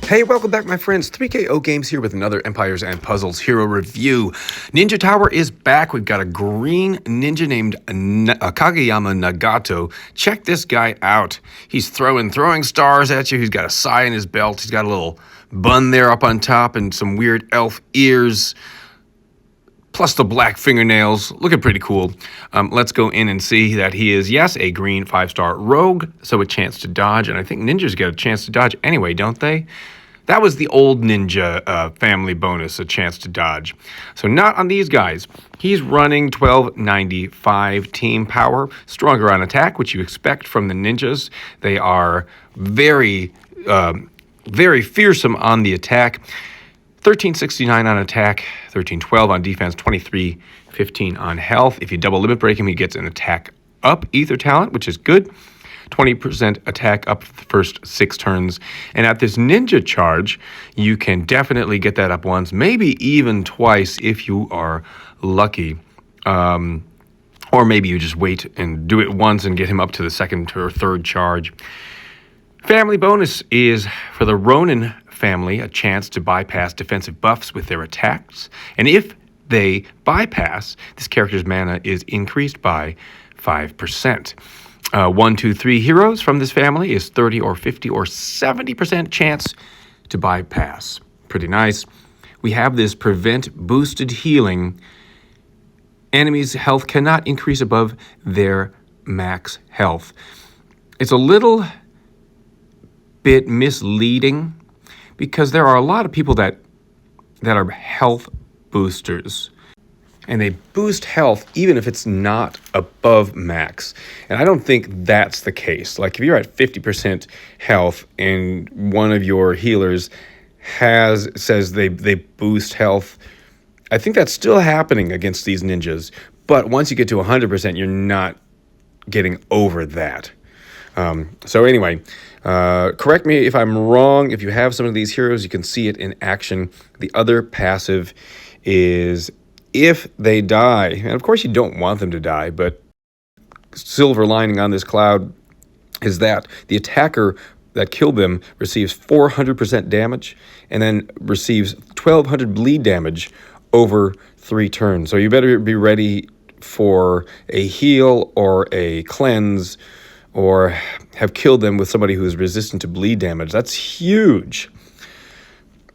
Hey, welcome back, my friends. 3KO Games here with another Empires and Puzzles hero review. Ninja Tower is back. We've got a green ninja named Kageyama Nagato. Check this guy out. He's throwing stars at you. He's got a sai in his belt. He's got a little bun there up on top and some weird elf ears. Plus the black fingernails, looking pretty cool. Let's go in and see that he is, yes, a green 5-star rogue, so a chance to dodge, and I think ninjas get a chance to dodge anyway, don't they? That was the old ninja family bonus, a chance to dodge. So not on these guys. He's running 1295 team power, stronger on attack, which you expect from the ninjas. They are very fearsome on the attack. 1369 on attack, 1312 on defense, 2315 on health. If you double limit break him, he gets an attack up ether talent, which is good. 20% attack up the first 6 turns. And at this ninja charge, you can definitely get that up once, maybe even twice if you are lucky. Or maybe you just wait and do it once and get him up to the second or third charge. Family bonus is for the Ronin family, a chance to bypass defensive buffs with their attacks. And if they bypass, this character's mana is increased by 5%. 1, 2, 3 heroes from this family is 30 or 50 or 70% chance to bypass. Pretty nice. We have this prevent boosted healing. Enemies' health cannot increase above their max health. It's a little bit misleading because there are a lot of people that are health boosters. And they boost health even if it's not above max. And I don't think that's the case. Like if you're at 50% health and one of your healers says they boost health, I think that's still happening against these ninjas. But once you get to 100%, you're not getting over that. So anyway, correct me if I'm wrong. If you have some of these heroes, you can see it in action. The other passive is if they die, and of course you don't want them to die, but silver lining on this cloud is that the attacker that killed them receives 400% damage and then receives 1200 bleed damage over 3 turns. So you better be ready for a heal or a cleanse or have killed them with somebody who is resistant to bleed damage. That's huge.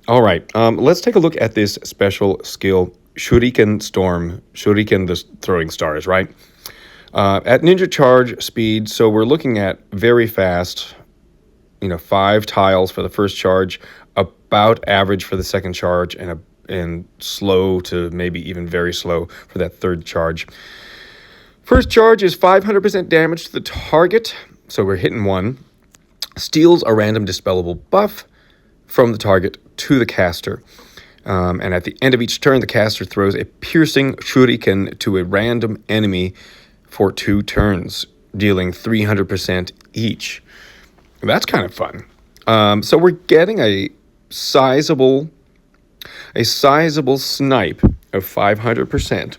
All right, let's take a look at this special skill, Shuriken Storm. Shuriken, the throwing stars, right? At ninja charge speed, so we're looking at very fast, 5 tiles for the first charge, about average for the second charge, and slow to maybe even very slow for that third charge. First charge is 500% damage to the target, so we're hitting 1. Steals a random dispellable buff from the target to the caster. And at the end of each turn, the caster throws a piercing shuriken to a random enemy for 2 turns, dealing 300% each. That's kind of fun. So we're getting a sizable snipe of 500%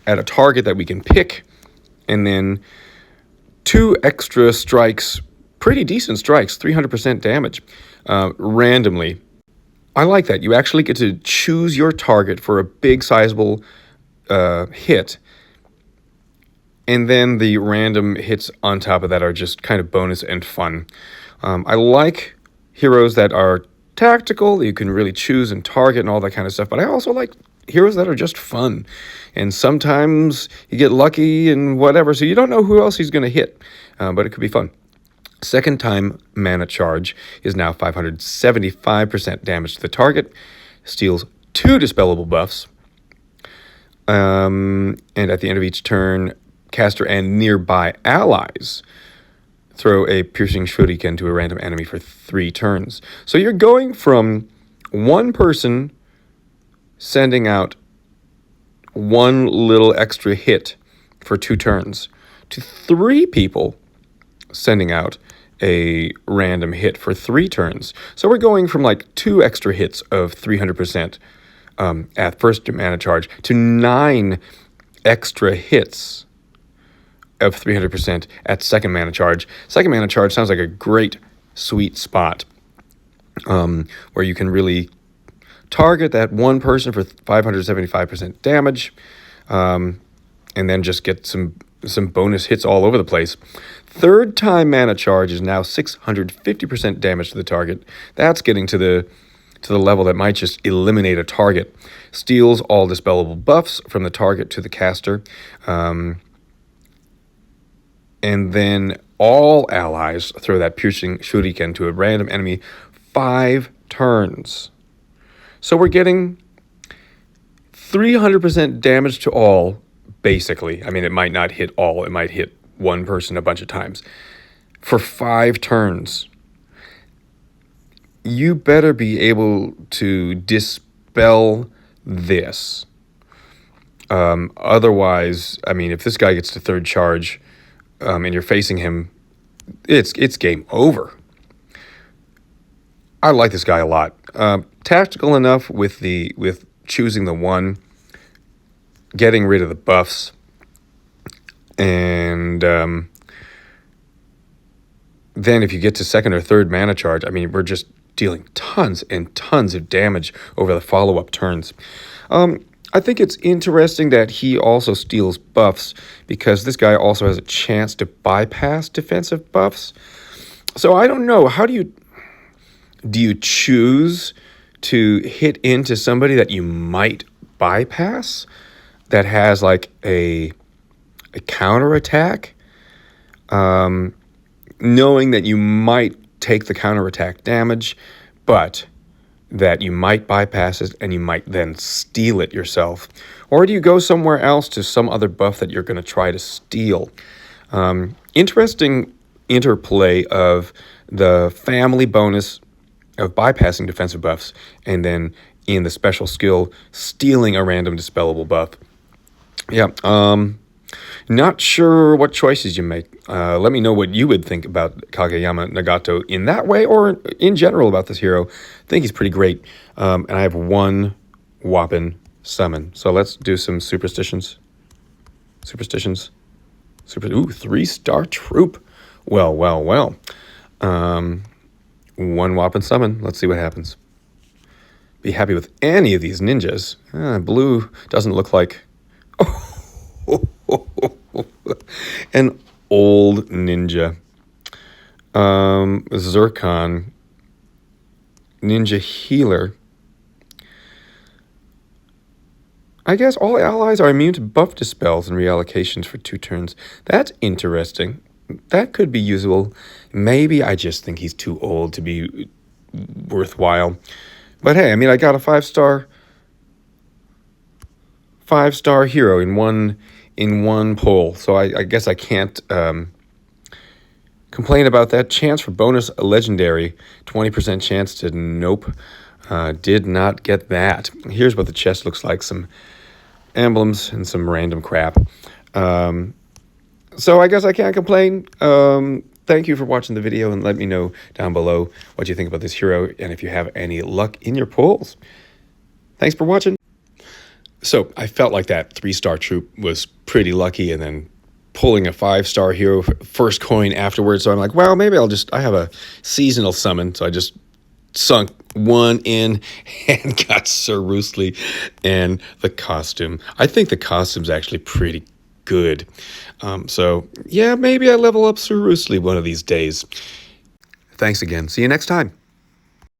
at a target that we can pick, and then 2 extra strikes, pretty decent strikes, 300% damage, randomly. I like that. You actually get to choose your target for a big, sizable hit. And then the random hits on top of that are just kind of bonus and fun. I like heroes that are tactical, that you can really choose and target and all that kind of stuff. But I also like heroes that are just fun. And sometimes you get lucky and whatever, so you don't know who else he's going to hit. But it could be fun. Second time mana charge is now 575% damage to the target, steals 2 dispellable buffs, and at the end of each turn, caster and nearby allies throw a piercing shuriken to a random enemy for 3 turns. So you're going from one person sending out 1 little extra hit for 2 turns to 3 people sending out a random hit for 3 turns. So we're going from like 2 extra hits of 300% at first mana charge to 9 extra hits of 300% at second mana charge. Second mana charge sounds like a great sweet spot. where you can really target that one person for 575% damage, and then just get some bonus hits all over the place. Third time mana charge is now 650% damage to the target. That's getting to the level that might just eliminate a target. Steals all dispellable buffs from the target to the caster. And then all allies throw that piercing shuriken to a random enemy 5 turns. So we're getting 300% damage to all, basically. I mean, it might not hit all. It might hit one person a bunch of times. For 5 turns. You better be able to dispel this. Otherwise, I mean, if this guy gets to third charge, and you're facing him, it's game over. I like this guy a lot. Tactical enough with choosing the one, getting rid of the buffs, and then if you get to second or third mana charge, I mean, we're just dealing tons and tons of damage over the follow-up turns. I think it's interesting that he also steals buffs, because this guy also has a chance to bypass defensive buffs. So I don't know. How do you choose to hit into somebody that you might bypass, that has like a counterattack, knowing that you might take the counterattack damage, but that you might bypass it and you might then steal it yourself? Or do you go somewhere else to some other buff that you're going to try to steal? Interesting interplay of the family bonus of bypassing defensive buffs, and then in the special skill, stealing a random dispellable buff. Yeah, not sure what choices you make. Let me know what you would think about Kageyama Nagato in that way, or in general about this hero. I think he's pretty great. And I have one whopping summon. So let's do some superstitions. Ooh, 3-star troop. Well. One whopping summon. Let's see what happens. Be happy with any of these ninjas. Blue doesn't look like... an old ninja. Zircon. Ninja healer. I guess all allies are immune to buff dispels and reallocations for 2 turns. That's interesting. That could be usable. Maybe I just think he's too old to be worthwhile. But hey, I mean, I got a 5-star hero in one poll, so I guess I can't complain about that. Chance for bonus legendary, 20% chance to nope. Did not get that. Here's what the chest looks like: some emblems and some random crap. So I guess I can't complain. Thank you for watching the video, and let me know down below what you think about this hero, and if you have any luck in your polls. Thanks for watching. So I felt like that 3-star troop was pretty lucky, and then pulling a 5-star hero first coin afterwards. So I'm like, well, maybe I have a seasonal summon. So I just sunk one in and got Sir Roosely and the costume. I think the costume's actually pretty good. So yeah, maybe I level up Sir Roosely one of these days. Thanks again. See you next time.